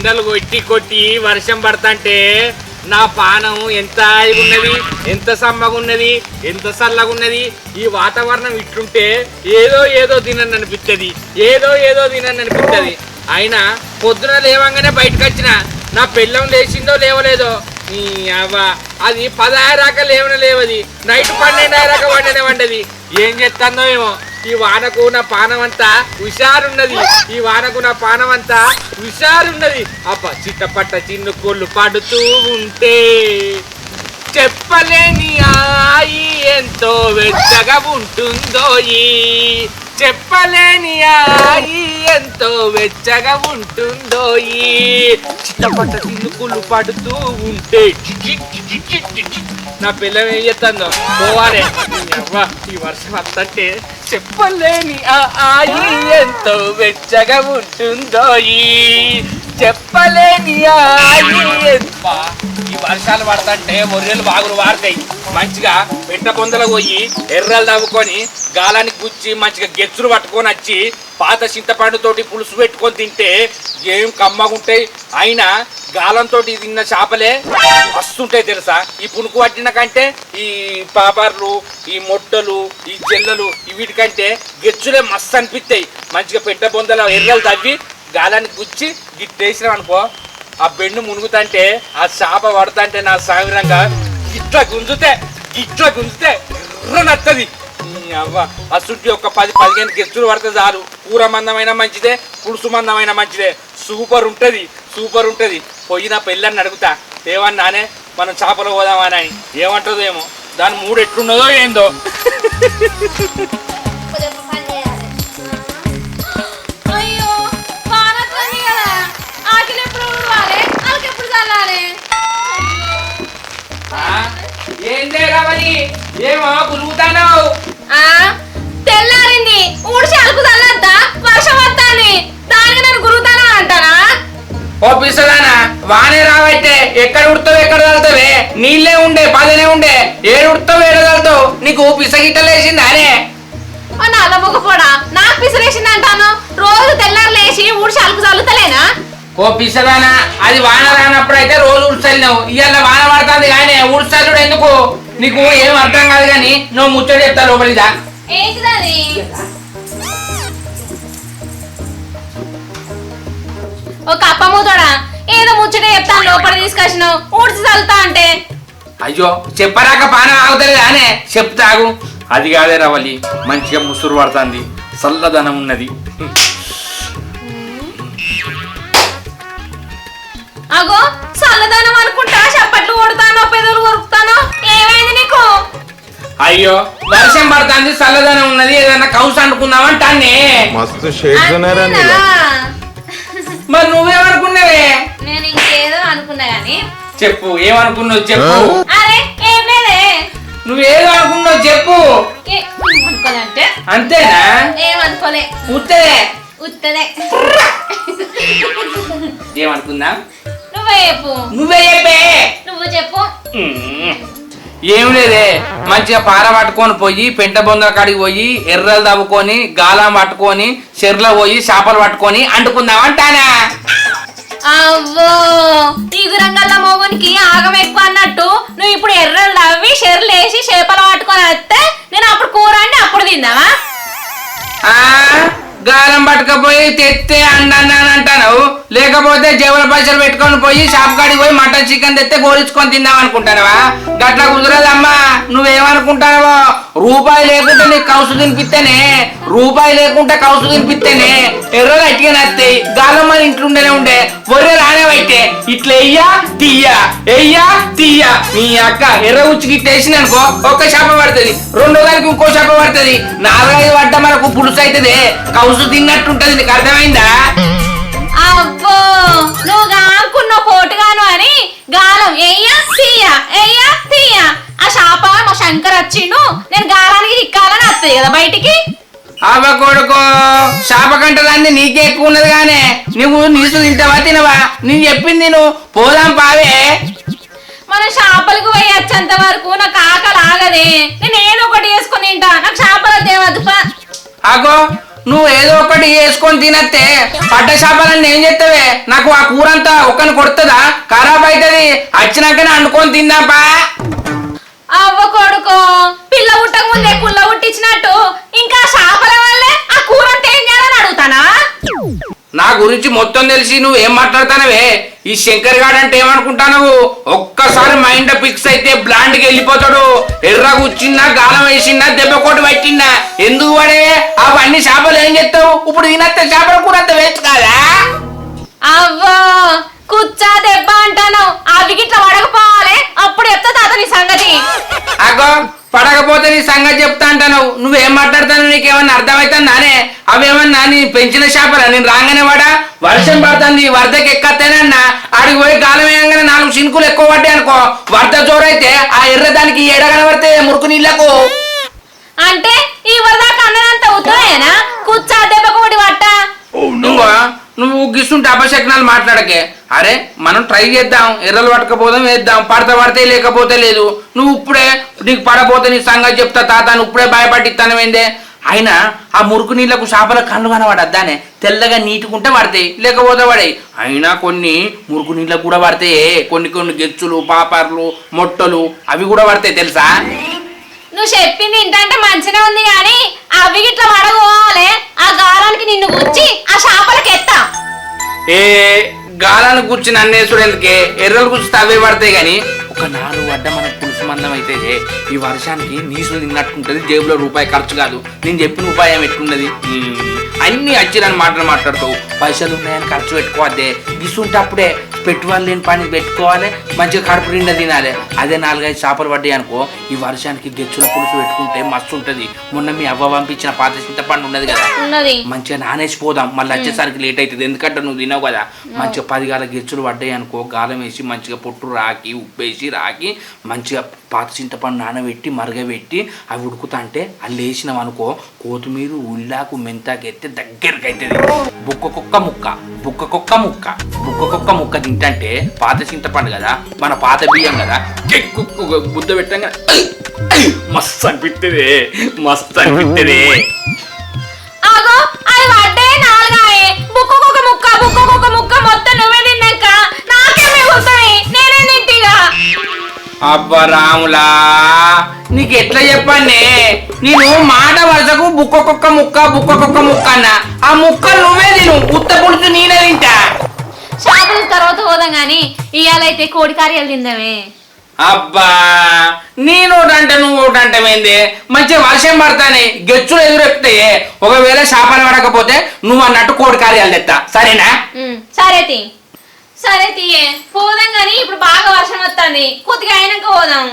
ఎండలు కొట్టి కొట్టి వర్షం పడతంటే నా పానం ఎంత ఉన్నది, ఎంత సమ్మగున్నది, ఎంత చల్లగున్నది. ఈ వాతావరణం ఇట్లుంటే ఏదో ఏదో తినని అనిపిస్తుంది, ఏదో తినని అనిపిస్తుంది. అయినా పొద్దున లేవంగానే బయటకు వచ్చిన నా పిల్లం లేచిందో లేవలేదో నీ అవ్వ అది 10 దాకా లేవది, నైట్ 12 దాకా వండది. ఏం చేస్తుందో ఏమో. ఈ వానకు నా పానం అంతా హుషారున్నది, అప్ప చిట్టపట్ట చిన్నుకోళ్ళు పడుతూ ఉంటే చెప్పలేని ఆయి ఎంతో వెచ్చగా ఉంటుందో, చెప్పలేని ఆయి ఎంతో వెచ్చగా ఉంటుందో. చిట్టపట్ట చిన్నుకోళ్ళు పడుతూ ఉంటే నా పిల్లం ఏం చేస్తుందో పోవాలి. ఈ వర్షం వస్తుంటే చెప్పలేని ఆయి ఎంతో వెచ్చగా ఉంటుందో, చెప్పలేని ఆయి. ఈ వర్షాలు పడుతుంటే మొర్రెలు బాగులు వాడతాయి. మంచిగా పెట్ట పొందలు పోయి ఎర్రలు తవ్వుకొని గాలానికి గుచ్చి మంచిగా గెచ్చులు పట్టుకొని వచ్చి పాత చింతపండుతోటి పులుసు పెట్టుకొని తింటే ఏం కమ్మగుంటాయి. అయినా గాలంతో తిన్న చేపలే మస్తుంటాయి తెలుసా. ఈ పునుకు పట్టిన కంటే ఈ పాపర్లు, ఈ మొట్టలు, ఈ జల్లలు వీటికంటే గెచ్చులే మస్తు అనిపిస్తాయి. మంచిగా పెట్ట పొందల ఎర్రలు తవ్వి గాలానికి గుచ్చి గిట్టేసినాం అనుకో, ఆ బెండు మునుగుతంటే ఆ చేప పడుతుంటే నా సాగరంగా ఇట్లా గుంజుతే ఎర్ర నత్తది. అవ్వ అసుంటి ఒక 10-15 గెచ్చులు పడితే చాలు. కూర మందమైన మంచిదే, పులుసు మందమైన మంచిదే. సూపర్ ఉంటుంది. పోయి నా పెళ్ళని అడుగుతా ఏమన్నానే మనం చేపలు పోదామని. ఏమంటుందో ఏమో, దాని మూడు ఎట్లున్నదో ఏందో. ఏందే రావాలి, ఏమో గురుగుతాను. తెల్లారింది ఊడిచి అలుకు తల్లద్దా, వర్షం వస్తాని దానికి నేను గురుగుతానా అంటానా? ఓ పిసదానా వానే రావైతే ఎక్కడ ఉడతావు ఎక్కడ తలుతావే? నీళ్ళే ఉండే పదనే ఉండే, ఏడు ఉడతావు ఏడు తలుతావు. నీకు పిసగిట్టలేసింది అనే నల్ల మొగపోడా నాకు పిసరేసింది అంటాను. రోజు తెల్లారు లేచి ఊడిచి అలుకు చల్లుతలేనా? ఓ పిసదానా అది వాన రానప్పుడు అయితే రోజు ఉడ్చల్లినావు, ఇవాళ వాన పడుతుంది కానీ ఉడ్చల్లుడు ఎందుకు? నీకు ఏం అర్థం కాదు కానీ నువ్వు ముచ్చట చెప్తా లోపలిదా. ఏంటిది? ఒక అప్పమూతోడా ఏదో ముచ్చట చెప్తాను లోపల తీసుకొచ్చినావు, ఊడ్చి చల్లుతా అంటే. అయ్యో చెప్పరాక పానం ఆగుతలేదు అనే చెప్తాగు. అది కాదే రవలి, మంచిగా ముసురు పడుతుంది, చల్లదనం ఉన్నది. అగో చల్లదనం అనుకుంటా చప్పట్లు కొడతానో పెదవులు కొరుకుతానో, ఏమైంది నీకు? అయ్యో వర్షం పడుతుంది, చల్లదనం ఉన్నది, ఏదన్నా కౌసు అనుకుందామంటానే. మస్తు షేడ్స్ ఉన్నారా? మరి నువ్వేమనుకున్నావే? నేను ఇంకేదో అనుకున్నా గాని. చెప్పు ఏమనుకున్నావు చెప్పు. అరే ఏం లేదే. నువ్వేదో అనుకున్నావు చెప్పు. అనుకోలంటే అంతేనా? ఏమనుకోలే. ఉత్తదే ఏమనుకుందా? నువ్వే చెప్పే. నువ్వు చెప్పు. ఏం లేదే, మంచిగా పార పట్టుకొని పోయి పెంట బొందల కాడికి పోయి ఎర్రలు తవ్వుకొని గాలం పట్టుకొని చెర్లో పోయి చేపలు పట్టుకొని అంటుకుందామంటానా? అవ్వో తీగురంగల్ల మోగునికి ఆగం ఎక్కువ అన్నట్టు నువ్వు ఇప్పుడు ఎర్రలు తవ్వి చెర్లు వేసి చేపలు పట్టుకొని వస్తే నేను అప్పుడు కూర అండి అప్పుడు తిందావా? గాలం పట్టుకపోయి తెస్తే అంటాను, లేకపోతే జేబుల పైసలు పెట్టుకొని పోయి షాప్ కాడికి పోయి మటన్ చికెన్ తెస్తే గోరించుకొని తిందాం అనుకుంటానవా? గట్లా కుదరదమ్మా. నువ్వేమనుకుంటానవో, రూపాయి లేకుంటే నీకు కౌసు తినిపిస్తేనే, ఎర్రలు అట్టిగా నస్తాయి. గాలం మన ఇంట్లో ఉండే ఒర్రె రానేవైతే ఇట్లా ఎయ్యా తీయ్యా నీ అక్క ఎర్ర ఉచ్చికి ఇట్లేసింది అనుకో, ఒక్క చేప పడుతుంది, రెండో దానికి ఇంకో చేప పడుతుంది, 4-5 పడ్డ మనకు పులుసు అవుతుంది, కౌసు తిన్నట్టుంటది. నీకు అర్థమైందా? అబ్బో నువ్వు గానుకున్న పోటుగాను అని గాలం ఎయ్యా తీయ్యా ఆ శాప మా శంకర్ వచ్చిండు, నేను గాలానికి ఇక్కాలని వస్తుంది కదా బయటికి. అవ్వ కొడుకో, చేప కంటదాన్ని నీకే ఎక్కువ ఉన్నది గానే, నువ్వు నీసు తింటావా తినవా? నేను చెప్పింది నువ్వు పోదాం పావే. మనం చేపలకు పోయి వచ్చేంత వరకు నాకు ఆకలి ఆగదే. నేను ఏదో ఒకటి వేసుకుని తింటా, నాకు చేపలు తేవద్దు. అగో నువ్వు ఏదో ఒకటి వేసుకొని తినత్తే పడ్డ చేపలన్నీ ఏం చేస్తావే? నాకు ఆ కూర అంతా ఒక్కని కొడుతుందా? ఖరాబ్ అవుతుంది. వచ్చినాకనే అనుకొని తిందాపా. అవ్వ కొడుకో, పిల్ల పుట్టక ముందే కుల్ల పుట్టించినట్టు ఇంకా చేపల వల్లే ఆ కూర అంటే ఏం చేయాలని అడుగుతానా? నా గురించి మొత్తం తెలిసి నువ్వు ఏం మాట్లాడతానవే? ఈ శంకర్ గాడు అంటే ఏమనుకుంటావు? ఒక్కసారి మైండ్ ఫిక్స్ అయితే బ్లాండ్ కి వెళ్ళిపోతాడు. ఎర్ర కూర్చున్నా, గాలం వేసిందా, దెబ్బ కొట్టు పట్టిందా, ఎందుకు పడే? అవన్నీ చేపలు ఏం చేస్తావు? ఇప్పుడు తినత్తే చేపల కూర అంత వేస్ట్ కాదా? అవ్వో కుచ్చా దెబ్బ అంటాను, అవి గిట్ల పడకపోవాలి. అప్పుడు చెప్తా తాత నీ సంగతి. అగో పడకపోతే నీ సంగతి చెప్తా అంటాను. నువ్వేం మాట్లాడతాను? నీకేమన్నా అర్థమవుతుందానే? అవేమన్నా నీ పెంచిన చేపలా? నేను రాగానే వాడా వర్షం పడుతుంది, వరదకి ఎక్కత్తేనన్నా ఆడికి పోయి గాలం వేయంగానే 4 చినుకులు ఎక్కువ పడ్డాయి అనుకో, వరద జోరైతే ఆ ఎర్ర దానికి ఎడ కనబడితే మురుకు నీళ్లకు. అంటే ఈ వరదాకా అన్నదంతా ఉత్తరేనా? కుచ్చా దెబ్బ కోటి పట్ట. ఇంకో నువ్వు గిస్తుంటే అపశక్నాలు మాట్లాడకే. అరే మనం ట్రై చేద్దాం, ఎర్రలు పట్టకపోదాం, వేద్దాం. పడితే లేకపోతే లేదు. నువ్వు ఇప్పుడే నీకు పడపోతే నీ సంగతి చెప్తా తాత, నువ్వు ఇప్పుడే భయపట్టిస్తాను ఏందే? అయినా ఆ మురుకు నీళ్లకు చేపల కళ్ళు కనబడద్దానే, తెల్లగా నీటుకుంటే పడతాయి, లేకపోతే పడాయి. అయినా కొన్ని మురుకు నీళ్ళకు కూడా పడతాయి. కొన్ని గెచ్చులు, పాపర్లు, మొట్టలు అవి కూడా పడతాయి తెలుసా? నువ్వు చెప్పింది ఏంటంటే మంచిగా ఉంది గాని అవి గిట్ల పడగోవాలి. ఆ గాలానికి నిన్ను గుచ్చి ఆ చేపలకి ఎత్తా. ఏ గాలాన్ని కూర్చుని అన్నేసుడు ఎందుకే? ఎర్రలు కూర్చుని అవే పడతాయి. గాని ఒక 4 వడ్డ మనకు పులుసు మందం అయితే ఈ వర్షానికి నీసులు తిన్నట్టుంటది, జేబులో రూపాయి ఖర్చు కాదు. నేను చెప్పిన ఉపాయం ఎట్లున్నది? అన్ని వచ్చిరని మాటలు మాట్లాడుతావు. పైసలు ఉన్నాయని ఖర్చు పెట్టుకోవద్దే. గిసుంటే అప్పుడే పెట్టుబడి లేని పని పెట్టుకోవాలి, మంచిగా కడుపు నిండా తినాలి. అదే 4-5 చేపలు పడ్డాయి అనుకో, ఈ వర్షానికి గెచ్చుల పులుసు పెట్టుకుంటే మస్తు ఉంటది. మొన్న మీ అవ్వ పంపించిన పాత చింతపండు ఉన్నది కదా, మంచిగా నానేసిపోదాం. మళ్ళీ వచ్చేసరికి లేట్ అవుతుంది, ఎందుకంటే నువ్వు తినవు కదా. మంచిగా 10 గాల గెచ్చులు పడ్డాయి అనుకో, గాలం వేసి మంచిగా పొట్టు రాకి, ఉప్పేసి రాకి, మంచిగా పాత చింతపండు నానబెట్టి మరగబెట్టి అవి ఉడుకుతా అంటే అల్లు వేసినాం అనుకో, కొత్తిమీర, ఉల్లాకు, మెంతాకు ఎత్తే దగ్గరికి అవుతుంది. బుక్కకొక్క ముక్క తింటే పాత చింతపండు కదా, మన పాత బియ్యం కదా, బుద్ధ పెట్టంగా మస్తు అనిపిస్తుంది. ఆగో అవి పడ్డే 4 బుక్కొక ముక్క మొత్తం నువ్వే తిన్నాక నాకే మిగులుతాయి, నేనే తింటిగా. అబ్బా రాములా, నీకు ఎట్లా చెప్పండి? నేను మాట వరుసకు బుక్కొక్క ముక్క అన్నా. ఆ ముక్కలు నువ్వే తిను, ఉత్త పులుసు నేనే తింటా. చేపల తర్వాత పోదాం గాని ఇవాళైతే కోడి కార్యాలు తిందామే. అబ్బా నేను ఒకటంటే నువ్వు ఒకటంటే ఏంది? మంచిగా వర్షం పడతానే, గెచ్చులు ఎదురెక్కుతాయే. ఒకవేళ చేపలు పడకపోతే నువ్వు అన్నట్టు కోడి కార్యాలు తెస్తా, సరేనా? సరే తీయే పోదాం గాని ఇప్పుడు బాగా వర్షం వస్తుంది, కొద్దిగా అయినాక పోదాం.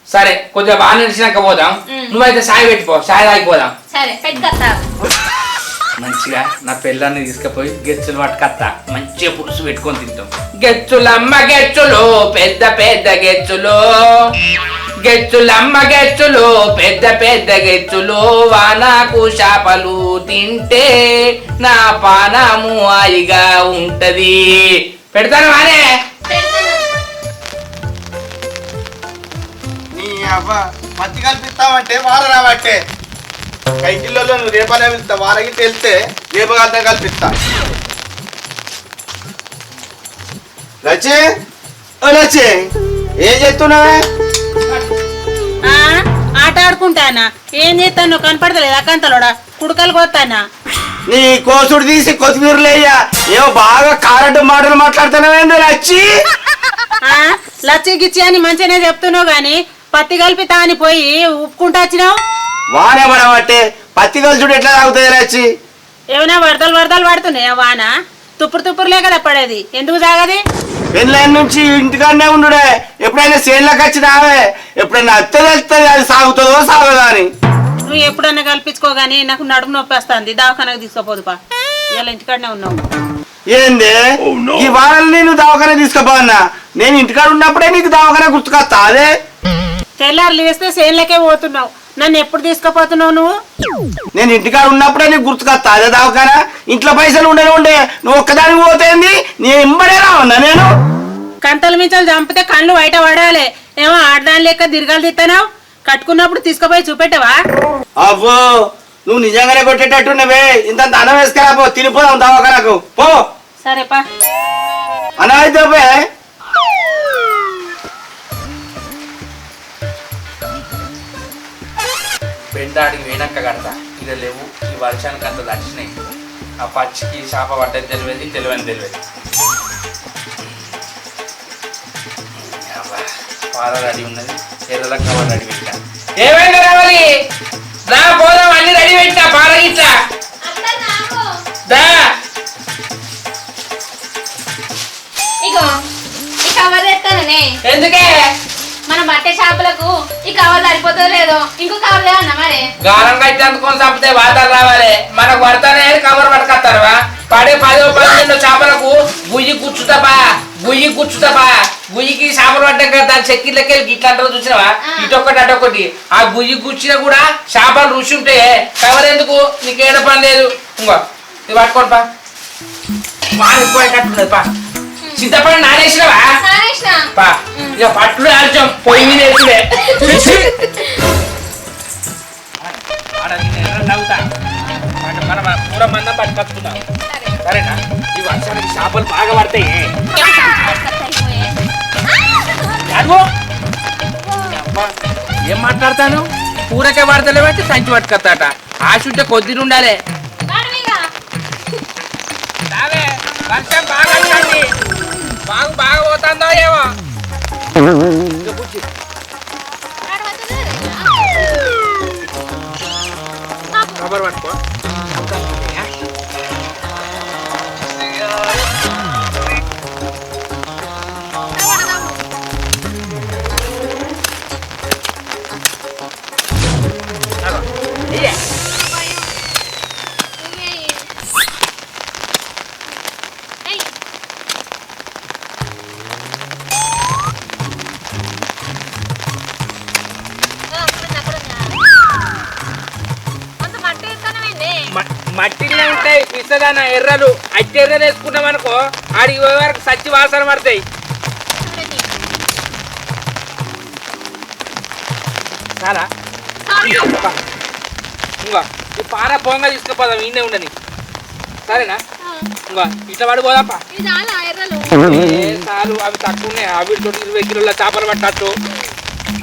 సరే కొద్దిగా బాగా నిలిచినాక పోదాం. నువ్వైతే సాయి పెట్టిపో, సాయి తాగిపోదాం. సరే పెట్టుకొస్తా. మంచిగా నా పిల్లాన్ని తీసుకుపోయి గెచ్చులు పట్టుకత్తా, మంచిగా పులుసు పెట్టుకొని తింటాం. గెచ్చులమ్మ గెచ్చులు, పెద్ద పెద్ద గెచ్చులు, గెచ్చులమ్మ గెచ్చులు, పెద్ద పెద్ద గెచ్చులు, వానకు చేపలు తింటే నా పానము హాయిగా ఉంటది. పెడతాను వానే. నీ అవ్వ మట్టి కల్పిస్తావంటే వార రావట్టే. కైకిళ్ళలో నువ్వు రేపనే వెళ్తా, వారకి తెలిస్తే రేపగలతో కల్పిస్తా. లచ్చి ఓ లచ్చి, ఏం చేస్తున్నావే? ఆట ఆడుకుంటానా? ఏం చేస్తాను కనపడతలేదు అక్కంతలోడా, కుడకలు కొత్తానా? నీ కోసుడు తీసి కొత్తిమీరలేయ్యా, ఏమో బాగా కారడ్డు మాటలు మాట్లాడుతున్నావేంది లచ్చి? లచ్చి గిచ్చి అని మంచిగానే చెప్తున్నావు గాని పత్తి కలిపి తాని పోయి ఉప్పుకుంటా వచ్చినావు. వానే పడబట్టే పత్తి కలుసుడు ఎట్లా తాగుతుంది లచ్చి? ఏమైనా వరదలు పడుతున్నాయా? వాన తుప్పురులే కదా పడేది, ఎందుకు సాగది? పెళ్ళైన నుంచి ఇంటికాడనే ఉండుడే. ఎప్పుడైనా సేన్లోకి వచ్చినావే, ఎప్పుడైనా అత్తే తెలుస్తుంది అది సాగుతుందో సాగదా అని. నువ్వు ఎప్పుడన్నా కల్పించుకోగాని నాకు నడుము నొప్పి వస్తుంది, దవాఖానకు తీసుకోపోదుపా. ఇలా ఇంటికాడనే ఉన్నావు. ఏంది ఈ వారాలు నేను దవాఖాన తీసుకుపోన్నా? నేను ఇంటికాడ ఉన్నప్పుడే నీకు దవాఖాన గుర్తుకొస్తా. అదే తెల్లారులు వేస్తే సేన్లకే పోతున్నావు, నన్ను ఎప్పుడు తీసుకుపోతున్నావు నువ్వు? నేను ఇంటికాడ ఉన్నప్పుడే నీకు గుర్తుకొస్తా. అదే దవాఖాన ఇంట్లో పైసలు ఉండే నువ్వు ఒక్కదానికి పోతేంది, నేను ఇంబడే రావన్నా. నేను కంతల మించాలు చంపితే కళ్ళు బయట పడాలి. ఏమో ఆడదాని లెక్క దీర్ఘాలు తిత్తనావు. కట్టుకున్నప్పుడు తీసుకుపోయి చూపెట్టవా? అవ్వో నువ్వు నిజంగానే కొట్టేటట్టు నువ్వే ఇంత అన్నం వేసుకురా పో తినిపోదాం దవాఖానకు పో సరేపా అన్నం అయితే పోయే. పెండాడికి వేనక్క కడతా ఇక లేవు ఈ వర్షానికి అంత దర్శనాయి ఆ పచ్చికి చేప పడ్డది తెలియదు పాల రెడీ ఉన్నది ఎర్రల కవర్ రెడీ పెట్టా ఏమైంది రావాలి రా పోదాం అన్ని రెడీ పెట్టా పాల గిట్లా దా ఇగో ఈ కవర్ తెస్తాననే ఎందుకే మన బట్టే షాపులకు ఈ కవర్ సరిపోతుందో లేదో ఇంకో కవర్ లేవన్నా మరి గాలంగా అయితే అందుకొని చంపితే వాతాలు రావాలి మనకు పడతానే కవర్ పట్టుకొస్తారువా పడే 10-12 చేపలకు గుయ్యి కూర్చుతాపా గుయ్యికి చేపలు పడ్డాక దాని చెక్కిళ్ళకి వెళ్ళి ఇట్లా అంటారు చూసినావా ఇటొక్కటి అటొక్కటి ఆ గుయ్యి కూర్చినా కూడా చేపలు రుచి ఉంటాయి కవర్ ఎందుకు నీకేడ పని లేదు ఇంకో ఇది పట్టుకోండి పా ఎక్కువ కట్టున్నది పా చింతపండు నానేసినవా పా ఇక పట్లు ఆల్చం పొయ్యి మీద వేసుడే పూర మందం పట్టుకొచ్చుకుందాం సరేనా ఈ వర్షానికి చేపలు బాగా పడతాయి ఏం మాట్లాడతాను కూరకే పడతలేమంటే సంచి పట్టుకొస్తాట ఆశుంటే కొద్దిగా ఉండాలి వర్షం బాగా బాగా పోతుందో ఏమో ఖబర్ పట్టుకో మట్టిలో ఉంటాయి పిసదాన ఎర్రలు అట్టి ఎర్రలు వేసుకున్నాం అనుకో ఆడికి పోయే వరకు సచ్చి వాసన పడతాయి చాలా ఇంకా ఈ పార పొంగ తీసుకుపోదాం ఈయనే ఉండని సరేనా ఇంకా ఇట్లా పడిపోదాపా చాలు అవి తక్కువ ఉన్నాయి అవి 20 కిలోల చేపలు పట్టచ్చు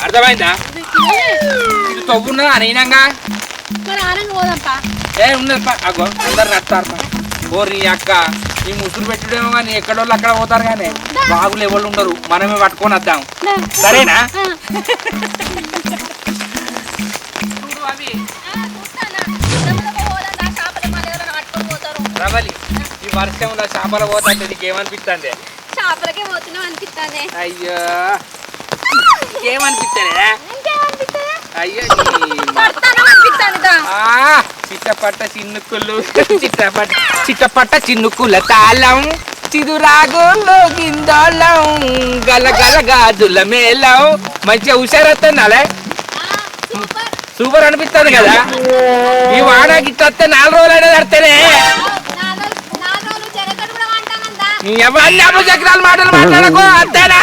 అర్థమైందా ఇది తవ్వున్నదా అనీనంగా ఏ ఉన్నది అగో అందరు నచ్చారు ఓరి అక్క ఈ ముసురు పెట్టుడేమో కానీ ఎక్కడోళ్ళు అక్కడ పోతారు కానీ బాగులు ఎవరు ఉండరు మనమే పట్టుకొని వద్దాం సరేనా రవలి ఈ వర్షంలో చేపలు పోతుంటే నీకు ఏమనిపిస్తుంది చేపలకే పోతున్నాం అనిపిస్తుంది అయ్యో ఏమనిపిస్తుంది అయ్యో చిట్టపట్ట చిన్నుకుల తాళం చిదురాగులు గిందోళం గలగల గాజుల మేళం మంచిగా హుషారవుతున్నాలే సూపర్ అనిపిస్తుంది కదా ఈ వాడ గిట్టే 4 రోజులు అనేది అడితేనే నీ ఎవరిని అమ్మ చక్రాలు మాటలు మాట్లాడకు అంతేనా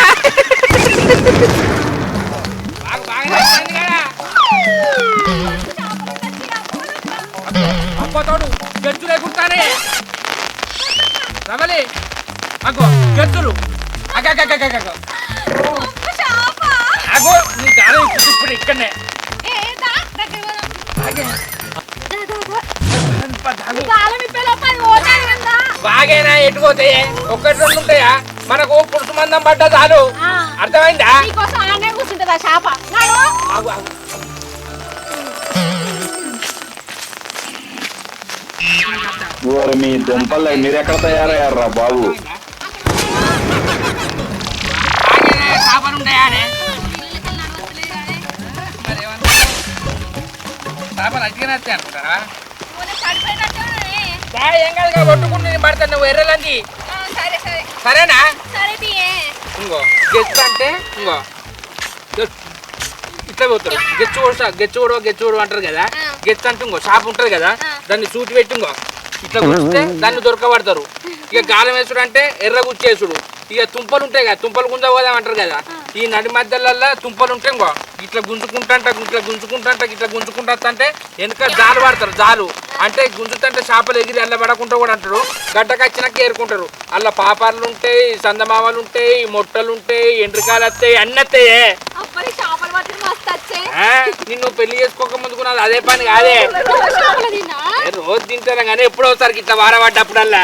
అబ్బతోడు గెచ్చులు ఎగురుతానే రవలి అగో గెచ్చులు అగో నీ గాలి ఇప్పుడు ఇక్కడనే బాగేనా ఎటు పోతాయి 1-2 ఉంటాయా మనకు పురుషు మందం పడ్డా చాలు అర్థమైందా కూర్చుంటుందా చేప మీ దుంపలు మీరు ఎక్కడ తయారయ్యారా బాబు చేపలు అట్టిగానే అనుకుంటారా ఏం కాదు కొట్టుకుంటు నేను పడతాను నువ్వు ఎర్రలంది సరేనా ఇంకో గెచ్చు అంటే ఇంకో ఇట్లా పోతారు గెచ్చు అంటారు కదా గెచ్చు అంటే ఇంకో షాప్ ఉంటుంది కదా దాన్ని సూటి పెట్టి ఇంకో ఇట్లా కూర్చుంటే దాన్ని దొరకబడతారు ఇక గాలం వేసుడు అంటే ఎర్ర గుచ్చేసుడు ఇక తుంపలు ఉంటాయి కదా తుంపలు గుంజ పోదాం అంటారు కదా ఈ నడి మధ్యలో తుంపలు ఉంటే ఇంకో ఇట్లా గుంజుకుంటా ఇట్లా గుంజుకుంటా అంటే వెనక జాలు పడతారు. జాలు అంటే గుంజుతుంటే చేపలు ఎగిరి అల్ల పడకుండా కూడా అంటారు. గడ్డకు వచ్చినాక ఏరుకుంటారు. అల్ల పాపార్లు ఉంటాయి, సందమామలు ఉంటాయి, మొట్టలు ఉంటాయి, ఎండ్రికాయలు వస్తాయి, అన్నీ వస్తాయే. నిన్ను పెళ్లి చేసుకోక ముందుకు నాది అదే పని కాదే. రోజు తింటాను కానీ ఎప్పుడో ఒకసారి ఇట్లా వారపడ్డప్పుడల్లా.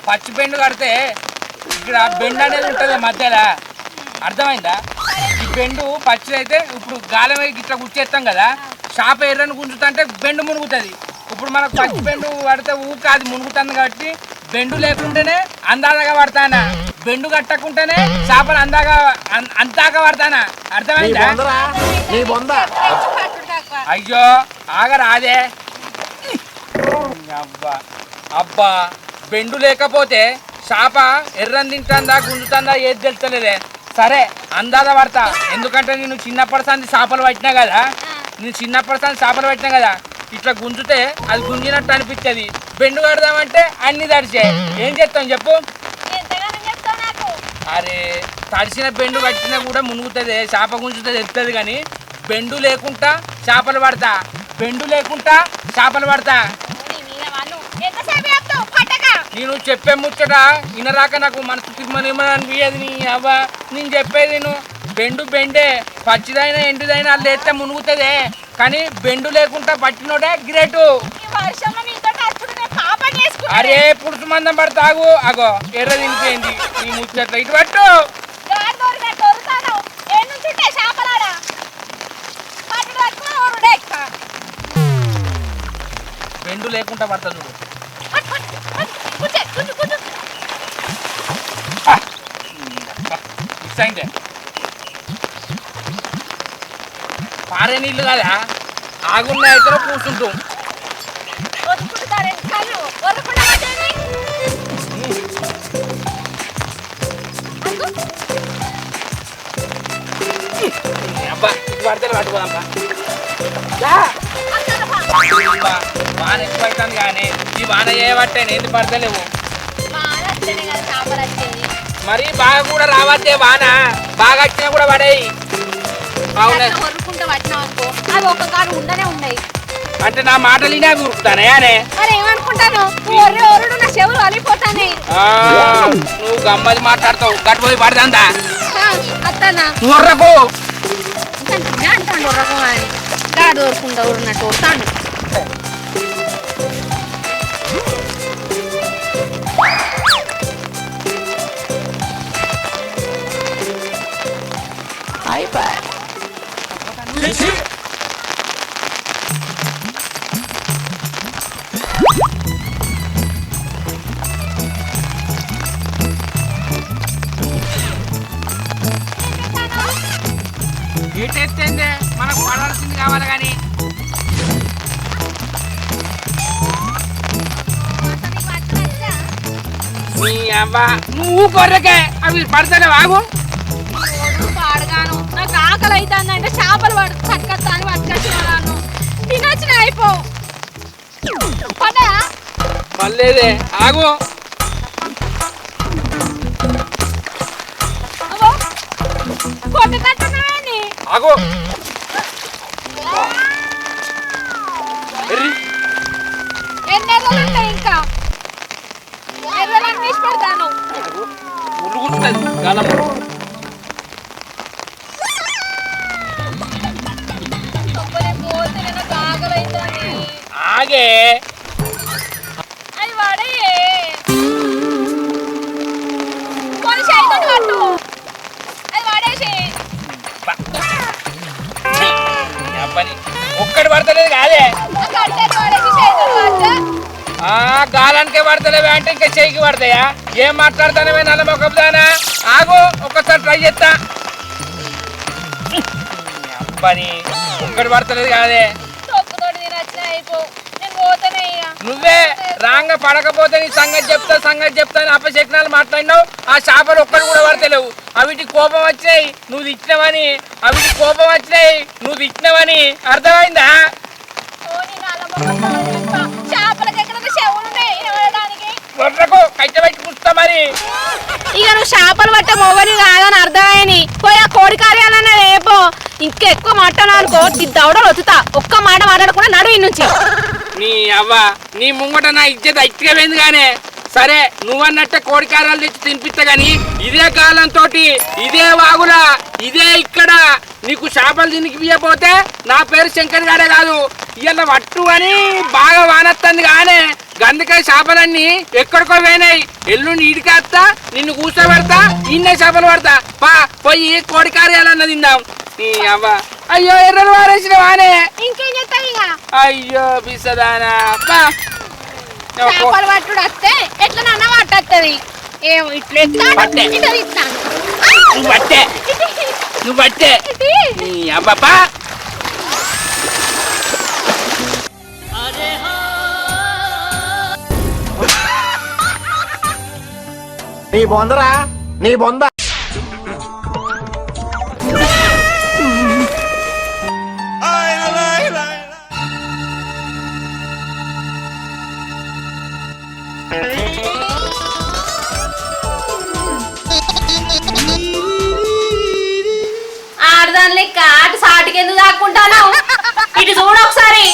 పచ్చి బెండు కడితే ఇక్కడ బెండు అనేది ఉంటుంది మధ్యలో, అర్థమైందా? ఈ బెండు పచ్చిది అయితే ఇప్పుడు గాలం ఇట్లా గుచ్చేస్తాం కదా, చేప ఎర్రని గుంజుతుంటే బెండు మునుగుతుంది. ఇప్పుడు మనకు పచ్చి బెండు పడితే ఊక అది మునుగుతుంది కాబట్టి బెండు లేకుంటేనే అందాగా పడతానా, బెండు కట్టకుంటేనే చేపలు అంతాగా పడతానా, అర్థమైందా? అయ్యో ఆగరాదే. అబ్బా అబ్బా బెండు లేకపోతే చేప ఎర్రని తింటుందా గుంజుతుందా ఏది తెలుస్తలేదే. సరే అందాజ పడతా, ఎందుకంటే నేను చిన్నప్పటి సంది చేపలు పట్టినా కదా, ఇట్లా గుంజితే అది గుంజినట్టు అనిపిస్తుంది. బెండు కడదామంటే అన్ని తడిచే, ఏం చేస్తాం చెప్పు? అరే తడిసిన బెండు కట్టినా కూడా మునుగుతుంది, చేప గుంజుతుంది తెలుస్తుంది. కానీ బెండు లేకుండా చేపలు పడతా, నేను చెప్పే ముచ్చట వినరాక నాకు మనసు తిమ్మనిమ్మని అనిపించేది. నీ అవ్వ నేను చెప్పేది బెండు బెండే, పచ్చిదైనా ఎండుదైనా అది లేస్తే మునుగుతుంది. కానీ బెండు లేకుండా పట్టినోడే గ్రేటు. అరే పురుషు మందం పడతాగు. అగో ఎర్ర తినిపోయింది నీ ముచ్చట్ల, ఇటు పట్టు. బెండు లేకుండా పడతా చూడు. ఇస్తే పారే నీళ్ళు కదా, ఆగున్న అయితే కూర్చుంటాం. అబ్బా ఇటు పడితే పట్టుకోదమ్మా. వాన ఎక్కువ అవుతుంది కానీ ఈ వాన చేయబట్టే ఎందుకు పడతలేవు. మరి బాగా కూడా రావద్దే వాన, బాగా వచ్చినా కూడా పడేయి. అంటే నా మాటలు ఇనే గురుకుతానే. నువ్వు గమ్మది మాట్లాడతావు, గట్టు పోయి పడదా నువ్వు ఏటెత్తే మనకు పడాల్సింది కావాలి. కానీ నీ అవ్వ నువ్వు కొర్రకే అవి పడతానే వాగు. పాడగాను నాకు ఆకలి అవుతుందంటే చేపలు పట్టుకొస్తా అని పట్టుకొచ్చినాను, తినొచ్చిన అయిపో పర్లేదే ఆగు. కొట్టుకట్టున్నావని ఆగు. ఎన్ని ఎర్రలు ఉంటాయి ఇంకా? ఎర్రలను తీసి పెడతాను. ముళ్ళు కూర్చున్నది గాలం. ఆగే అది వాడయే కొన్ని చేతులు పట్టు, అది వాడేసి పని ఒక్కటి పడతలేదు కాదే. గాలానికే పడతలేవే అంటే ఇంకా చెయ్యికి పడతాయా? ఏం మాట్లాడతానవే నల్ల మొక్కదానా? ఆగు ఒక్కసారి ట్రై చేస్తా. పని ఒక్కటి పడతలేదు కాదే. తొక్కుతోటి తినొచ్చిన అయిపో, నేను పోతానే. నువ్వే నాంగ పడకపోతే నీ సంగతి చెప్తా అని అపశకునాలు మాట్లాడినావు. ఆ చేపలు ఒక్కడు కూడా పడతలేవు. అవిటి కోపం వచ్చినాయి నువ్వు తిట్టినవని, అర్థమైందా? మరి ఇక నువ్వు చేపలు పట్టే మొగని కాదని అర్థమైంది. పోయి ఆ కోడి కార్యాలన్నా రేపో ఇంకెక్కువ మాట్లాడాను అనుకో దౌడలు వతుతా. ఒక్క మాట మాట్లాడకుండా నడు నుంచి. నీ అవ్వ నీ ముంగట నా ఇజ్జత ఇట్టుగా పోయింది గానే. సరే నువ్వన్నట్టే కోడికారాలు తెచ్చి తినిపిస్తా గాని ఇదే కాలంతో ఇదే వాగులా ఇదే ఇక్కడ నీకు చేపలు తినిపియపోతే నా పేరు శంకర్ గారే కాదు. ఇవాళ వట్టు అని బాగా వానొస్తుంది గానే గందుకై చేపలన్నీ ఎక్కడికో పోయినాయి. ఎల్లుండి ఇడికేస్తా, నిన్ను కూర్చోబెడతా, ఇన్నే చేపలు పడతా. పా పోయి కోడి కార్యాలన్న తిందాం. నీ అవ్వ అయ్యో ఎర్రలు వారేసిన వానే ఇంకేం చెప్తావు ఇక? అయ్యో బిసదానా పా. చేపలు పట్టుడు వస్తే ఎట్లా నాన్న పట్టది ఏమో ఇట్లా పట్టే. నువ్వు పట్టే నీ అబ్బా. నీ బొందరా నీ బొంద. ఆడదాని లెక్క అటు సాటికి ఎందుకు దాక్కుంటాను? ఇటు చూడు ఒకసారి.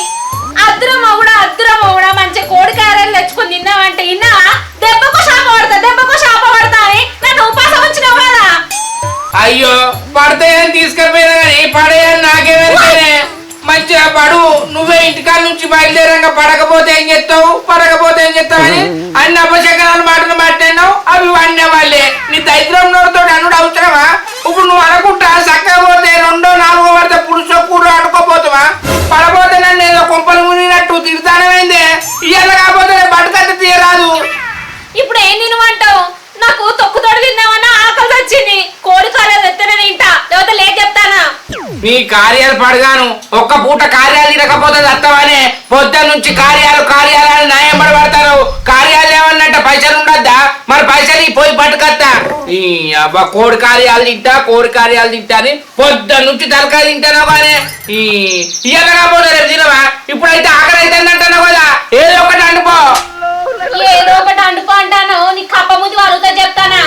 అద్దురమ్మ కూడా మంచి కోడి కాయలు తెచ్చుకొని తిన్నావంటే ఇన్నావా? దెబ్బకు శాప పడతా అని నన్ను ఉపాసం వచ్చినావు కదా. అయ్యో పడతాయని తీసుకెళ్ళిపోయినా కానీ పడేయని నాకేమైనా మంచిగా పడు. నువ్వే ఇంటికాడ నుంచి బయలుదేరంగా పడకపోతే ఏం చేస్తావు అని అన్ని అపశకనాలు మాటలు మాట్లాడినావు. అవి వాడిన వాళ్ళే నీ దరిద్రం నోడుతో అనుడు అవసరమా? ఇప్పుడు నువ్వు అనుకుంటా చక్కగా పోతే 2వ 4వ పడితే పురుషో కూడా అనుకోపోతావా? పడపోతే నన్ను ఏదో కొంపలు మునిగినట్టు తిరుగుతానమైందే. ఇవాళ కాకపోతే బట్టకట్ట తీయరాదు. ఇప్పుడు ఏం తినమంటావు? నాకు తొక్కుతోడు తిందామన్నా ఆకలి వచ్చింది. కోడి కాయలు తెత్తనే తింటా, లేకపోతే లేదు చెప్తానా? నీ కార్యాలు పడగాను ఒక్క పూట కార్యాలు తినకపోతే తత్తవానే పొద్దు నుంచి కార్యాలు అని న్యాయం పడబడతారు. కార్యాలు ఏమన్నట్ట పైసలు ఉండద్దా? మరి పైసలు పోయి పట్టుకత్తా. ఈ అబ్బా కోడి కార్యాలు తింటా అని పొద్దు నుంచి తలకాయ తింటాను కానీ ఇయ్యాల కాకపోతే రేపు తినవా? ఇప్పుడైతే ఆకలి అయితే అంటాను కదా, ఏదో ఒకటి అంటుకో. ఏదో ఒకటి అంటుకో అంటాను. నీ కప్ప ముందు అడుగుతా చెప్తానా?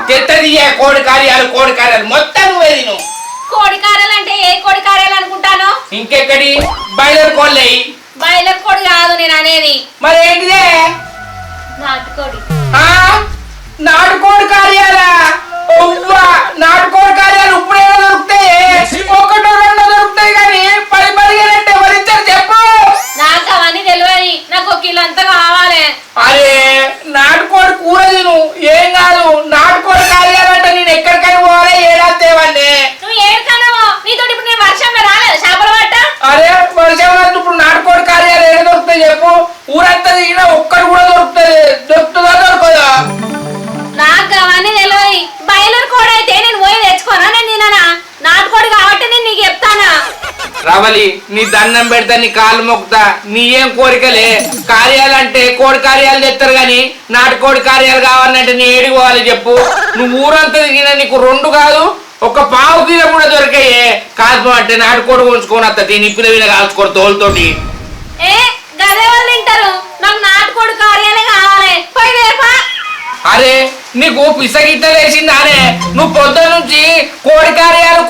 తెత్తది కోడి కార్యాలు మొత్తం నువ్వే తిను. కోడి కారాలు అంటే ఏ కోడి కారాలు అనుకుంటాను? ఇంకెక్కడి బయలుదేరి కోళ్ళయి. బాయిలర్ కోడి కాదు నేను అనేది, మరి ఏంటిదే? నాటుకోడి. నాటుకోడి కార్యాలా? నాటుకోడి కార్యాలు ఇప్పుడే దొరుకుతాయి. 1 2 దొరుకుతాయి కానీ 10 ఎవరిచ్చారు చెప్పు? నాకు అవన్నీ తెలియదు. నాకు 1 కిలో అంతా కావాలి. అరే నాటుకోడి కూర తిను, ఏం కాదు. నాటుకోడి కార్యాలంటే నేను ఎక్కడికైనా పోవాలి, ఏడాస్తేవన్నీ. నువ్వు ఏడుకన్నావో నీతో ఇప్పుడు నేను వర్షంలో రాలేదు చేపలు పట్ట. అరే వర్షంలో ఇప్పుడు నాటుకోడి కార్యాలు ఏడ దొరుకుతాయి చెప్పు? ఊరంతా తిరిగినా ఒక్కడు కూడా దొరుకుతుందా దొరకదా? నాకు అవన్నీ తెలియదు. బాయిలర్ కోడి అయితే నేను పోయి తెచ్చుకోనా? నేను తిననా? నాటుకోడి కాబట్టి నేను నీకు చెప్తానా? రవలి నీ దండం పెడతా, నీ కాలు మొక్కుతా. నీ ఏం కోరికలే? కార్యాలంటే కోడి కార్యాలు తెస్తారు గాని నాటుకోడి కార్యాలు కావాలంటే నీ ఏడికి పోవాలి చెప్పు? నువ్వు ఊరంతా తిరిగినా నీకు 2 కాదు 1 పావు కిలో కూడా దొరికాయే. కాదు అంటే నాటుకోడి ఉంచుకొని వస్తా. దీని ఇప్పుల వీళ్ళ కాల్చుకోరు తోలుతోటి. ఏ గదే వాళ్ళు తింటారు. నాకు నాటుకోడి కార్యాలే కావాలి. పోయి రేపా. అరే నీకు పిసగిట్ట లేచింది అనే? నువ్వు పొద్దు నుంచి కోడి కార్యాలు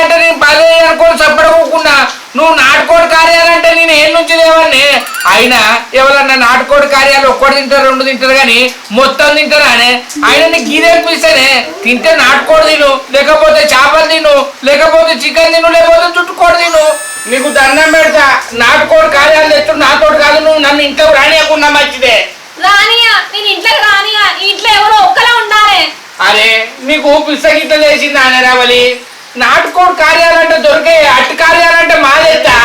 అంటే నేను పదే అనుకోని చెప్పడకుండా నువ్వు నాటుకోడి కార్యాలంటే నేను ఏం నుంచి లేవన్నీ. అయినా ఎవరన్నా నాటుకోడి కార్యాలు 1 తింటారు 2 తింటారు కానీ మొత్తం తింటారా అనే? అయినా నీకు ఇదేపిస్తేనే తింటే నాటుకోడి తిను, లేకపోతే చేపలు తిను, లేకపోతే చికెన్ తిను, లేకపోతే చుట్టుకోడి తిను. నీకు దండం పెడతా. నాటుకోడి కార్యాలు తెచ్చు నాతోటి కాదు. నువ్వు నన్ను ఇంట్లో రానియకుండా మంచిదే. రానియా నేను ఇంట్లోకి రానియా. ఇంట్లో ఎవరో ఒక్కలా ఉండాలి. అరే నీకు పిసగిట్ట లేచింది అనే రావలి? నాటుకోడి కార్యాలంటే దొరికే అట్టి కార్యాలంటే మాదేతా?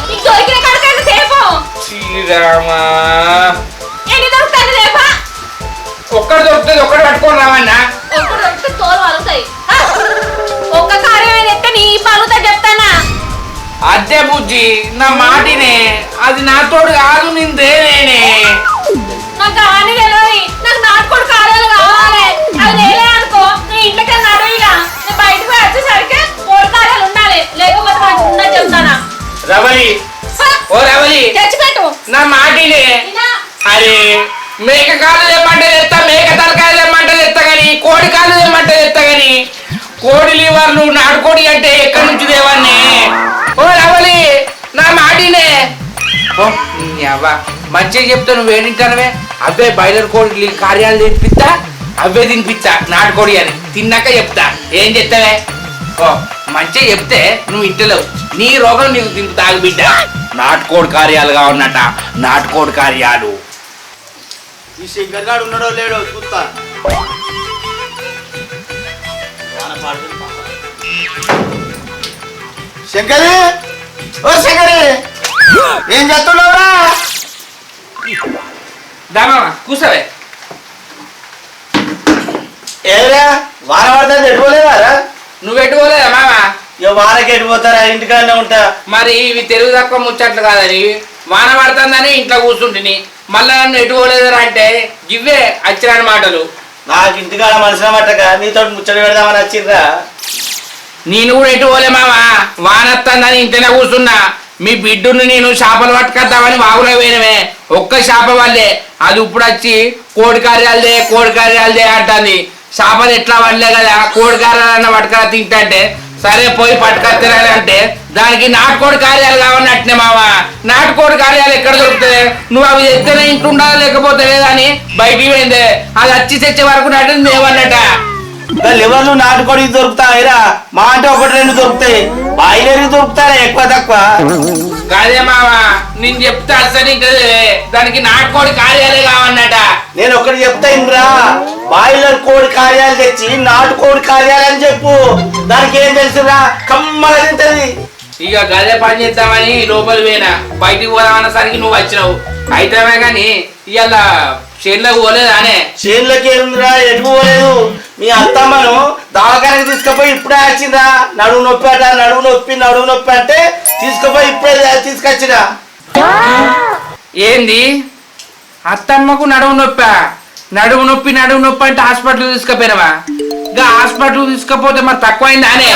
నీకు దొరికిన కడకైతే సేపు. శ్రీరామా ఎన్ని దొరుకుతాయి రేపా? ఒక్కడు దొరుకుతుంది, ఒక్కడు పట్టుకొని రావన్నా. ఒక్కడు దొరికితే తోలు వలుగుతాయి. ఒక్క కార్యం ఎత్తే నీ పలుగుతా చెప్తానా? అదే బుజ్జి నా మాటినే. అది నాతోడు కాదు, నేను దేనే. లివర్లు నాటుకోడి అంటే ఎక్కడి నుంచి దేవాన్ని? ఓ రవలి నా మాటినే. ఓ నీ అవ్వ మంచిగా చెప్తా, నువ్వు ఏంటింటానవే? అవే బాయిలర్ కోడి కార్యాలు తినిపిస్తా, అవే తినిపిస్తా నాటుకోడి అని. తిన్నాక చెప్తా ఏం చెప్తావే. ఓ మంచిగా చెప్తే నువ్వు ఇంటలేవు, నీ రోగం నీకు తింపు తాగు బిడ్డ. నాటుకోడి కార్యాలుగా ఉన్నట, నాటుకోడి కార్యాలు. ఈ శంకర్ గాడు ఉన్నాడో లేడో చూస్తా. శంకరి, ఓ శంకరి, ఏం చేస్తున్నావురా? దామా కూసవే. ఏరా వాన పడుతుంది, ఎట్టుకోలేవారా? నువ్వు ఎట్టుకోలేదా మామ? ఇక వానకి ఎట్టుపోతారా? ఇంటికాడనే ఉంటా. మరి ఇవి తెలుగు తక్కువ ముచ్చట్లు కాదని వాన పడుతుందని ఇంట్లో కూర్చుంటుని, మళ్ళా నన్ను ఎట్టుకోలేదురా అంటే ఇవే అచ్చిరాని మాటలు. నాకు ఇంటికాడ మనసున మట్టక నీతో ముచ్చట పెడదామని వచ్చిర్రా. నేను కూడా ఎట్టుకోలే మామ, వాన వస్తుందని ఇంట్లోనే కూర్చున్నా. మీ బిడ్డుని నేను చేపలు పట్టుకొద్దామని వాగులో పోయినవే, ఒక్క చేప వల్లే అది ఇప్పుడు వచ్చి కోడి కార్యాలదే అంటుంది. చేపలు ఎట్లా పడలే కదా, కోడి కార్యాలన్న పట్టుకరా తింటే సరే పోయి పట్టుకొస్తారని అంటే దానికి నాటుకోడి కార్యాలు కావన్నట్టునే మామ. నాటుకోడి కార్యాలు ఎక్కడ దొరుకుతుంది? నువ్వు అవి తెస్తేనే ఇంట్లో ఉండాలి, లేకపోతే లేదని బయటికి పోయిందే. అది వచ్చి తెచ్చే వరకు నటింది ఏమన్నట. లివర్లు నాటుకోడి దొరుకుతాయిరా, మా అంటే ఒకటి రెండు దొరుకుతాయి. బాయిలరీ దొరుకుతారా ఎక్కువ తక్కువ? కాదే మామ, నేను చెప్తే అసలు దానికి నాటుకోడి కార్యాలే కావన్నట. నేను ఒకటి చెప్తా ఇంద్రా, బాయిలర్ కోడి కార్యాలు తెచ్చి నాటుకోడి కార్యాలు అని చెప్పు. దానికి ఏం తెలుసురా, కమ్మగా తింటది. ఇక గదే పని చేద్దామని లోపలి పోయినా, బయటికి పోదామన్నసరికి నువ్వు వచ్చినావు. అయితేమే కానీ ఇవాళ చేనులోకి పోలేదానే? చేనులకి ఏముందిరా, ఎటు పోలేదు. మీ అత్తమ్మను దవాఖానకి తీసుకుపోయి ఇప్పుడే వచ్చిందా. నడువు నొప్పి అంటే తీసుకుపోయి ఇప్పుడే తీసుకొచ్చినా. ఏంది అత్తమ్మకు నడుము నొప్పి అంటే హాస్పిటల్ తీసుకుపోయినవా? ఇంకా హాస్పిటల్ తీసుకపోతే మరి తక్కువైందా అనే?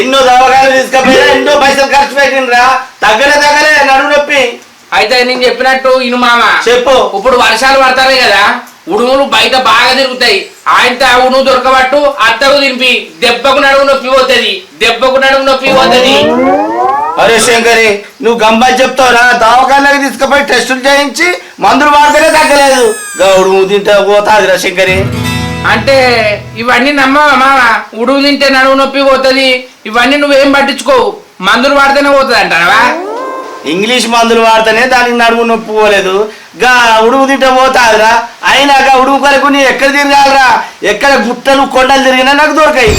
ఎన్నో దవాఖానలు తీసుకుపోయినా, ఎన్నో పైసలు ఖర్చు పెట్టినరా, తగ్గలే నడువు నొప్పి. అయితే నేను చెప్పినట్టు ఇను మామ, చెప్పు. ఇప్పుడు వర్షాలు పడతాయి కదా, ఉడుములు బయట బాగా తిరుగుతాయి. ఆయనతో ఆ ఉడుము దొరకబట్టు అత్తకు తినిపి, దెబ్బకు నడుము నొప్పి పోతుంది. అరే శంకరి, నువ్వు గంబా చెప్తావురా? దవాఖానకి తీసుకుపోయి టెస్టులు చేయించి మందులు వాడితేనే తగ్గలేదు, గౌడు తింటే పోతాదిరా శంకరి. అంటే ఇవన్నీ నమ్మవా మామ? ఉడుము తింటే నడుము నొప్పి పోతుంది, ఇవన్నీ నువ్వేం పట్టించుకోవు, మందులు వాడితేనే పోతుంది అంటావా? ఇంగ్లీష్ మందులు వాడితేనే దానికి నడుము నొప్పి పోలేదు, గా ఉడుము తింటే పోతాదిరా. అయినాక ఉడుము కొరకు నీ ఎక్కడ తిరగాలరా? ఎక్కడ గుట్టలు కొండలు తిరిగినా నాకు దొరకాయి.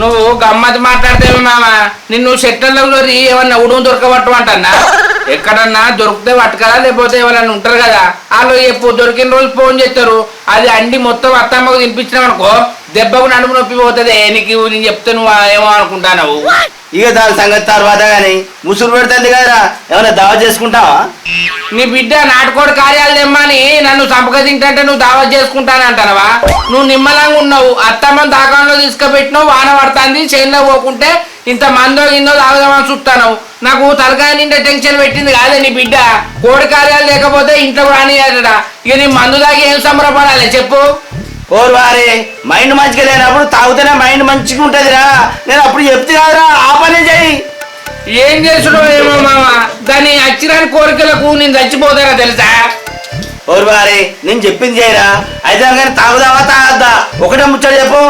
నువ్వు గమ్మత్ మాట్లాడితేవి మామ, నిన్ను చెట్లలో దొరి ఏమన్నా ఉడుము దొరకబట్టు అంటన్నా? ఎక్కడన్నా దొరికితే పట్టుకరా, లేకపోతే ఎవరన్నా ఉంటారు కదా, వాళ్ళు ఎప్పుడు దొరికిన రోజు ఫోన్ చేస్తారు. అది అండి మొత్తం అత్తమ్మకు తినిపించినావు అనుకో, దెబ్బకు నడుము నొప్పి పోతుంది. నీకు నేను చెప్తే నువ్వు ఏమో అనుకుంటావు. ఇక దాని సంగతి తర్వాత కానీ ముసురు పెడుతుంది కదరా, ఏమైనా దావా చేసుకుంటావా? నీ బిడ్డ నాటుకోడి కార్యాలు తెమ్మని నన్ను చంపక తింటే నువ్వు దావత్ చేసుకుంటానంటావా? నువ్వు నిమ్మలంగా ఉన్నావు, అత్తమ్మని దాకాలో తీసుకుపెట్టినావు, వాన పడుతుంది, చేనులో పోకుంటే ఇంత మందో గిందో తాగుదామని చూస్తాను. నాకు తలకాయ నిండా టెన్షన్ పెట్టింది కాదే నీ బిడ్డ. కోడి కార్యాలు లేకపోతే ఇంట్లో రానియట. ఇక నీ మందు దాకా ఏం సంబరపడాలి చెప్పు? ఓరు వారే, మైండ్ మంచిగా లేనప్పుడు తాగుతేనే మైండ్ మంచిగా ఉంటదిరా. నేను అప్పుడు చెప్తే కాదురా, ఆ పని చెయ్యి. ఏం చేసుడో ఏమో మామ, దాన్ని అచ్చిరాని కోరికలకు నేను చచ్చిపోతారా తెలుసా? ఓరు వారే, నేను చెప్పింది చేయరా. అయితే కానీ తాగుదావా తాగద్దా? ఒకటే ముచ్చట చెప్పు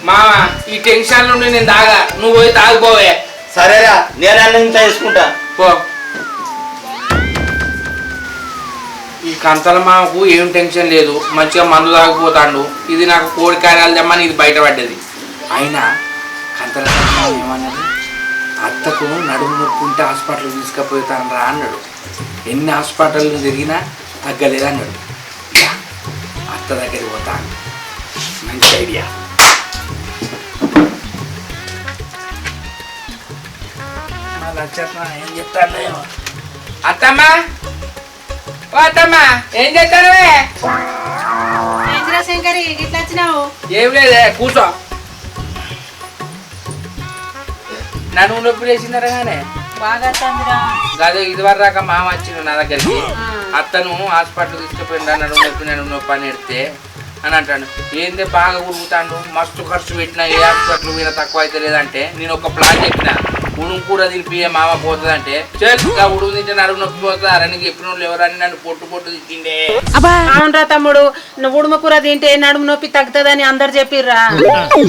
మామ. ఈ టెన్షన్ నుండి నేను తాగా, నువ్వు పోయి తాగిపోవే. సరేరా, నేను అన్న ఇంట్లో వేసుకుంటా పో. ఈ కంతల మామకు ఏం టెన్షన్ లేదు, మంచిగా మందు తాగిపోతాడు. ఇది నాకు కోడి కార్యాలు తెమ్మని ఇది బయటపడ్డది. అయినా కంతల ఏమన్నది, అత్తకు నడుము నొప్పి ఉంటే హాస్పిటల్ తీసుకుపోతాను రా అన్నాడు. ఎన్ని హాస్పిటల్ తిరిగినా తగ్గలేదన్నాడు. అత్త దగ్గరికి పోతాను, మంచి ఐడియా. ఏం చెప్తాను అత్తమ్మా, ఓ అత్తమ్మా ఏం చేస్తానవే? శంకరి ఇట్లా వచ్చినావు? ఏం లేదే, కూర్చో. నడుము నొప్పి లేచిందరా కానీ బాగా గదే ఇదివరకు రాక మామ వచ్చిండు నా దగ్గరికి. అత్తను హాస్పిటల్ తీసుకుపోయిందా నడుము నొప్పి అని ఎడితే అని అంటాడు. ఏంది బాగా ఉడుకుతాడు, మస్తు ఖర్చు పెట్టినా ఏ హాస్పిటల్ మీద తక్కువ అయితే లేదంటే నేను ఒక ప్లాన్ చెప్పిన, ఉడుము కూర తినిపియే మామ పోతుందంటే చేతుగా ఉడుకు తింటే నడుము నొప్పి పోతుందా నీకు చెప్పిన వాళ్ళు ఎవరని నన్ను పొట్టు పొట్టు తిట్టిండే. అవునరా తమ్ముడు, నువ్వు ఉడుమ కూర తింటే నడుము నొప్పి తగ్గుతుందని అందరు చెప్పిర్రా.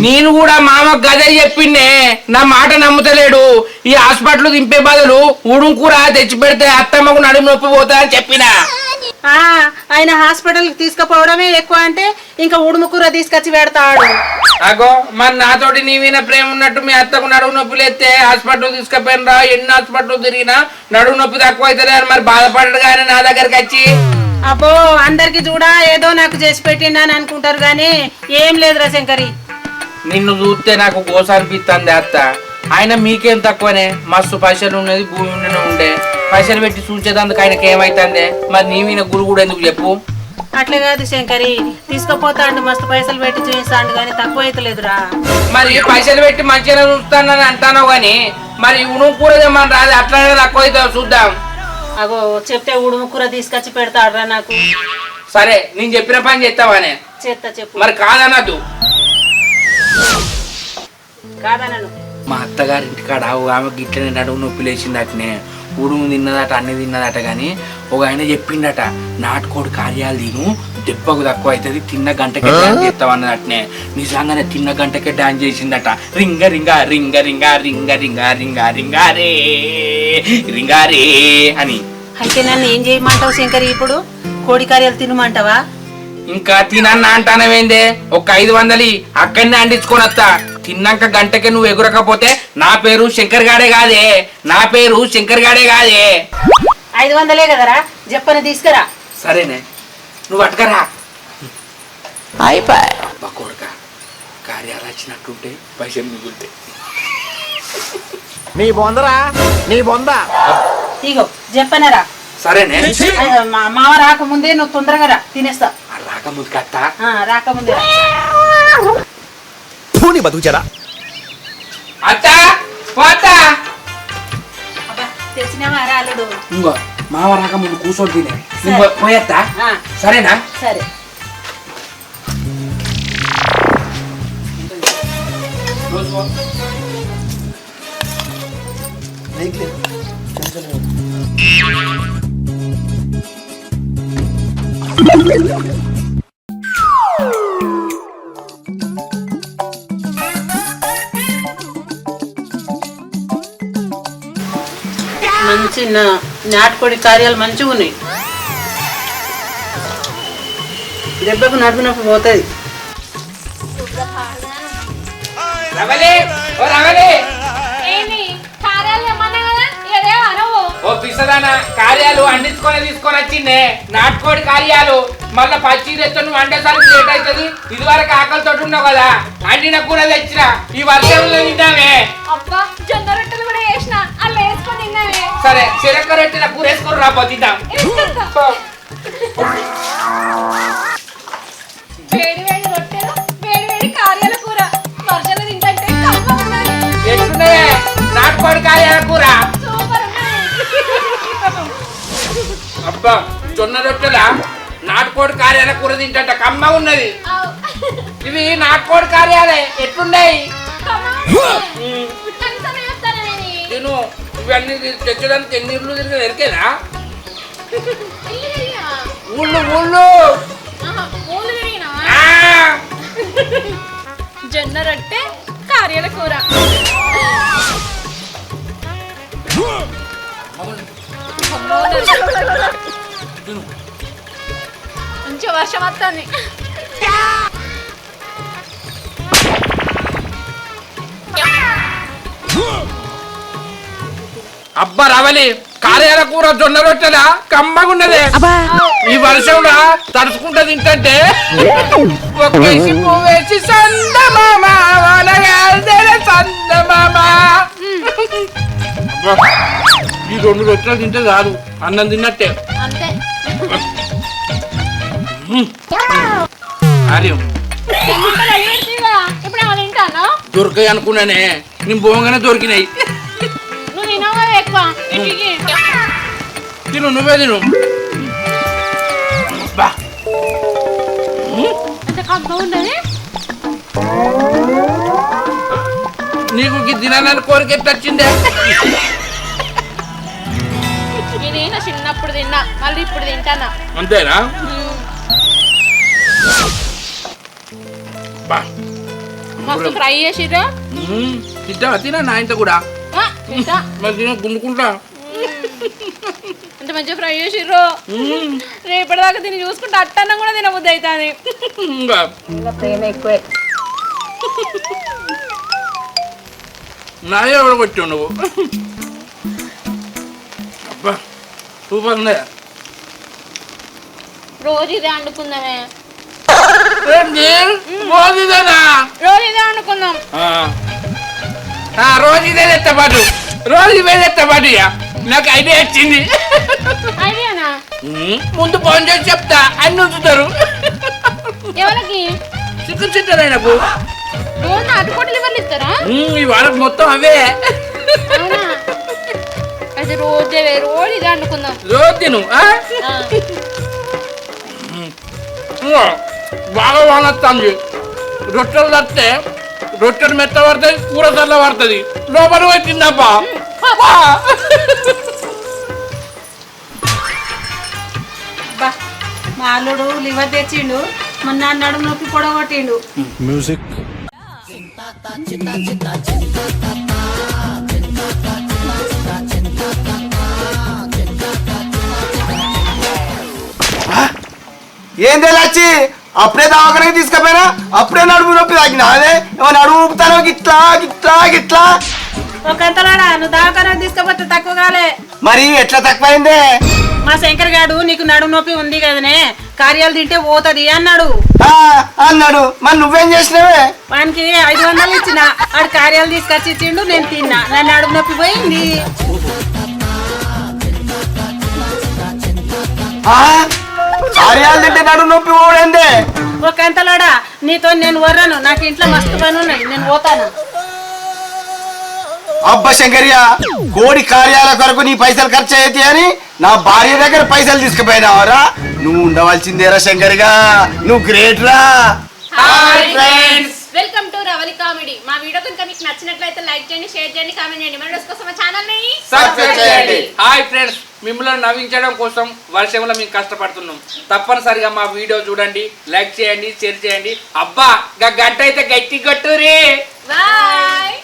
నేను కూడా మామ గదే చెప్పిండే, నా మాట నమ్ముతలేడు. ఈ హాస్పిటల్ దింపే బదులు ఉడుము కూర తెచ్చి పెడితే అత్తమ్మకు నడుము నొప్పి పోతా అని చెప్పిన. ఆయన హాస్పిటల్ కి తీసుకుపోవడమే ఎక్కువ అంటే ఇంకా ఉడుము కూర తీసుకొచ్చి పెడతాడు. అగో మరి నాతోటి నీ మీద ప్రేమ ఉన్నట్టు మీ అత్తకు నడుము నొప్పి లేస్తే హాస్పిటల్ తీసుకుపోయినరా, ఎన్ని హాస్పిటల్ తిరిగినా నడుము నొప్పి తక్కువ అవుతుంది అని మరి బాధపడ్డాడు కానీ నా దగ్గరికి వచ్చి. అబ్బో అందరికి చూడా ఏదో నాకు చేసి పెట్టిండని అనుకుంటారు గాని ఏం లేదురా శంకరి. నిన్ను చూస్తే నాకు గోస అనిపిస్తుంది అత్త. ఆయన మీకేం తక్కువనే, మస్తు పైసలు ఉన్నది, భూమి ఉండే పైసలు పెట్టి చూసేదందుకు ఆయనకి ఏమైతుంది. మరి నీ మీద గురు కూడా ఎందుకు చెప్పు. అట్లా కాదు శంకరి, తీసుకుపోతాండు మస్తు పైసలు పెట్టి చూపిస్తాండు కానీ తక్కువ అవుతలేదురా. మరి పైసలు పెట్టి మంచిగా చూస్తానని అంటాను గాని మరి ఉడుము కూర తెమ్మని రాదు, అట్లానే తక్కువ అవుతావు చూద్దాం. అగో చెప్తే ఉడుము కూర తీసుకొచ్చి పెడతాడురా నాకు. సరే నేను చెప్పిన పని చేస్తావానే. చేస్తా చెప్పు. మరి కాదనద్దు. కాదనను. మా అత్తగారింటి కాడ ఆమె గిట్లనే నడుము నొప్పి లేచింది అట్నే, ఉడుము తిన్నదట, అన్ని తిన్నదట. కానీ ఒక ఆయన చెప్పిండట, నాటుకోడి కార్యాలు తిను దెబ్బకు తక్కువ అవుతుంది, తిన్న గంటకే డాన్స్ చేస్తామన్నది అట్నే. నిజంగానే తిన్న గంటకే డాన్స్ చేసిందట. రింగ రింగ రింగ రింగ రింగ రింగ రింగ రింగారే రింగారే అని. అయితే నన్ను ఏం చేయమంటావు శంకరి? ఇప్పుడు కోడి కార్యాలు తినమంటావా? ఇంకా తినన్నా అంటానవేందే, ఒక 500 అక్కడనే అండించుకొని వస్తా. తిన్నాక గంటకే నువ్వు ఎగురకపోతే నా పేరు శంకర్ గాడే కాదే, నా పేరు శంకర్ గాడే కాదే. 500 కదరా, చెప్పని తీసుకురా. సరేనే, నువ్వు అటుకరా. అయిపోయి అబ్బా కొడుక, కార్యాలు వచ్చినట్టుంటే పైసలు మిగులుతాయి. నీ బొందరా, నీ బొంద. ఇగో చెప్పనరా. సరేనే, మామ రాకముందే నువ్వు తొందరగా రా, తినేస్తా. రాకముందు కత్తా, రాకముందే రా. బతుకుచారా అత్త పోతా. తెచ్చినావా రా అల్లుడు? ఇంకో మావ రాకముందు కూర్చొని తినే, నువ్వు పోయేస్తా. సరేనా? సరే. మంచి నాటుకోడి కార్యాలు మంచిగా ఉన్నాయి. దెబ్బకు నడుపు నొప్పి పోతుంది. రవలి, ఓ రవలి. ఏంది కార్యాలు ఏమన్నా కదా ఏదేమో అనవు. ఓ పిసదానా, కార్యాలు అండించుకొని తీసుకొని వచ్చిండే, నాటుకోడి కార్యాలు. మళ్ళా పచ్చి తెచ్చి నువ్వు వండేసరికి లేట్ అవుతుంది. ఇది వరకు ఆకలితో ఉన్నావు కదా, అండిన కూర తెచ్చిన ఈ వర్షంలో తింటామే. అబ్బా జొన్న రొట్టెలు కూడా వేసిన అలా వేసుకొని తిన్నావే. సరే చిరక రొట్టిన కూర వేసుకొని రా తింటాం. వేడి వేడి రొట్టెలు, వేడి వేడి కార్యాల కూర వర్షాలు తింటే ఎట్లున్నాయే నాటుకోడి కార్యాల కూర? సూపర్ ఉన్నాయి. అబ్బా జొన్న రొట్టెల నాటుకోడి కార్యాల కూర తింటంట కమ్మ ఉన్నది. ఇవి నాటుకోడి కార్యాలే, ఎట్లున్నాయి? నేను ఇవన్నీ తెచ్చడానికి ఎన్ని ఇళ్ళు తిరిగి ఎరికేనా? ఊళ్ళు ఊళ్ళు జొన్న రొట్టె కార్యాల కూర. మంచి వర్షం వస్తుంది. అబ్బా రవలి, కార్యాల కూర జొన్న రొట్టెలా కమ్మగున్నదే. ఈ వర్షంలో తడుచుకుంటా తింటే ఒక్కేసి పువ్వేసి సందమామ సందమామ. ఈ 2 రొట్టెలు తింటే చాలు, అన్నం తిన్నట్టే. అంతే. అరే ఇప్పుడు ఏమైనా తింటానా? దొరికాయి అనుకున్నానే, నేను పోగానే దొరికినాయి. నువ్వు తినవా ఎక్కువ? తిను, నువ్వే తిను. అంత బాగుండదు. నీకు ఈ తినాలని కోరిక ఎట్లా వచ్చిందే? ఇది నా చిన్నప్పుడు తిన్నా, మళ్ళీ ఇప్పుడు తింటానా. అంతేనా? బా మస్తు ఫ్రై చేసిర్రు. తింటావా? తినా నా ఇంత కూడా తింటా. మరి తిన గుండుకుంటా. ఎంత మంచిగా ఫ్రై చేసిర్రు. రేపటిదాకా తిని చూసుకుంటే అట్టన్నం కూడా తినబుద్ధి అవుతుంది. ఇంకా ప్రేమ ఎక్కువే. నాయే ఎవడ కొట్టావు నువ్వు? అబ్బా సూపర్ ఉందే. రోజు ఇదే వండుకుందామే. ఏంటి రోజు ఇదేనా? రోజు ఇదే వండుకుందాం. రోజు ఇదే తెత్తపాటు, రోజు ఇవే తెత్తపాటు. నాకు ఐడియా వచ్చింది. ఐడియానా? ముందు ఫోన్ చేసి చెప్తా, అన్ని ఉంచుతారు. ఎవరికి? చికెన్ తింటారు ఆయనకు. రోజు నాటుకోటి లివర్లు ఇస్తారా? ఈ వారం మొత్తం అవే. అవునా? అయితే రోజు ఇదే వండుకుందాం. రోజు తిను. బాగా వానొస్తుంది. రొట్టెలు తస్తే రొట్టెలు మెత్త పడుతుంది, కూర చల్ల పడుతుంది. లోపల వచ్చిందప్పా. మా అల్లుడు లివర్ తెచ్చిండు, మొన్న నడుము నొప్పి పొడగొట్టిండు. మ్యూజిక్ ఏం తెలచ్చి అప్పుడే దవాఖానకి తీసుకుపోయినా, అప్పుడే నడుము నొప్పి తాకినా. అదే ఏమన్నా నడుము ఊపుతానో గిట్లా గిట్లా గిట్లా. ఒకంతలాడా నువ్వు దవాఖానా తీసుకపోతే తక్కువ కాలే. మరి ఎట్లా తక్కువైందే? మా శంకర్ గాడు నీకు నడుము నొప్పి ఉంది కదనే, కార్యాలు తింటే పోతది అన్నాడు. అన్నాడు. మరి నువ్వేం చేసినావే? వానికి 500 ఇచ్చిన, ఆడు కార్యాలు తీసుకొచ్చి ఇచ్చిండు, నేను తిన్నా, నా నడుము నొప్పి పోయింది. కార్యాలు తింటే నడుము నొప్పి పోయిందే? ఒకంతలాడా నీతో నేను వర్రను, నాకు ఇంట్లో మస్తు పని ఉన్నది, నేను పోతాను. అబ్బా శంకర్య, కోడి కార్యాల కొరకు నీ పైసలు ఖర్చు అయితే అని నా భార్య దగ్గర పైసలు తీసుకుపోయినావరా? నువ్వు ఉండవలసిందేరా శంకర్గా, నువ్వు గ్రేట్ రా. Welcome to Ravali comedy. మా వీడియో కనుక మీకు నచ్చినట్లయితే లైక్ చేయండి, షేర్ చేయండి, కామెంట్ చేయండి. మన కోసం మా ఛానల్ ని సబ్స్క్రైబ్ చేయండి. హాయ్ ఫ్రెండ్స్, మిమ్మల్ని నవ్వించడం కోసం వర్షంలో మేము కష్టపడుతున్నాం. తప్పనిసరిగా మా వీడియో చూడండి, లైక్ చేయండి, షేర్ చేయండి. అబ్బా గంట అయితే గట్టి కొట్టురే. బాయ్.